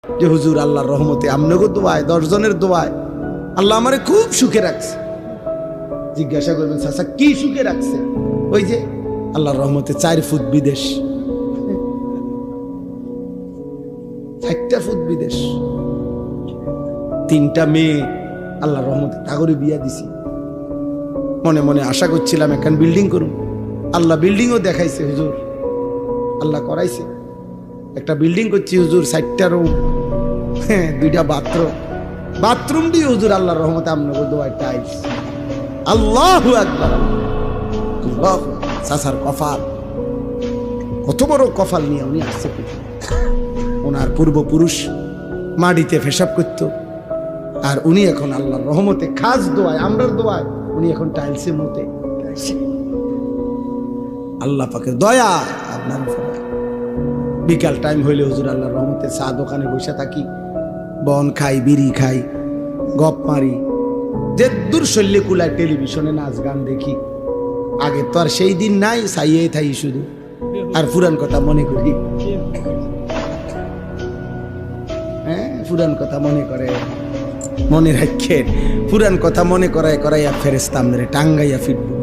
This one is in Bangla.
যে হুজুর আল্লাহর রহমতে আমনগো দোয়ায় 10 জনের দোয়ায় আল্লাহ আমারে খুব সুখে রাখছে। জিজ্ঞাসা করবেন চাচা কি সুখে রাখছে? ওই যে আল্লাহর রহমতে 4 ফুট বিদেশ, 4টা ফুট বিদেশ, 3টা মেয়ে আল্লাহর রহমতে তাগরে বিয়া দিছি। মনে মনে আশা করছিলাম এখন বিল্ডিং করুন, আল্লাহ বিল্ডিংও দেখাইছে হুজুর, আল্লাহ করাইছে। একটা বিল্ডিং করছি হুজুর, 4টা রুম, 2টা বাথরুম দিয়ে হুজুর আল্লাহর রহমতে আমনগো দোয়ায় টাইলস। আল্লাহু আকবার, আল্লাহু সাসার কফাল, কত বড় কফাল নিয়ে উনি আসছে। ওনার পূর্বপুরুষ মাটিতে পেশাব করতো, আর উনি এখন আল্লাহর রহমতে খাস দোয়ায়, আমরার দোয়ায় উনি এখন টাইলসে মতে। আল্লাহ পাকের দয়া আপনার উপরে। বিকাল টাইম হইলে হুজুর আল্লাহর রহমতে চা দোকানে বসে থাকি, বন খাই, বিড়ি খাই, গপ মারি, যে দূর শল্যে কুলায় টেলিভিশনে নাচ গান দেখি। আগে তো আর সেই দিন নাই, চাইয়ে থাই শুধু আর পুরান কথা মনে করি। হ্যাঁ, পুরান কথা মনে করে, মনে রাখেন পুরান কথা মনে করাইয়া ফেরেশতা আমরে টাঙ্গাইয়া ফিরবো।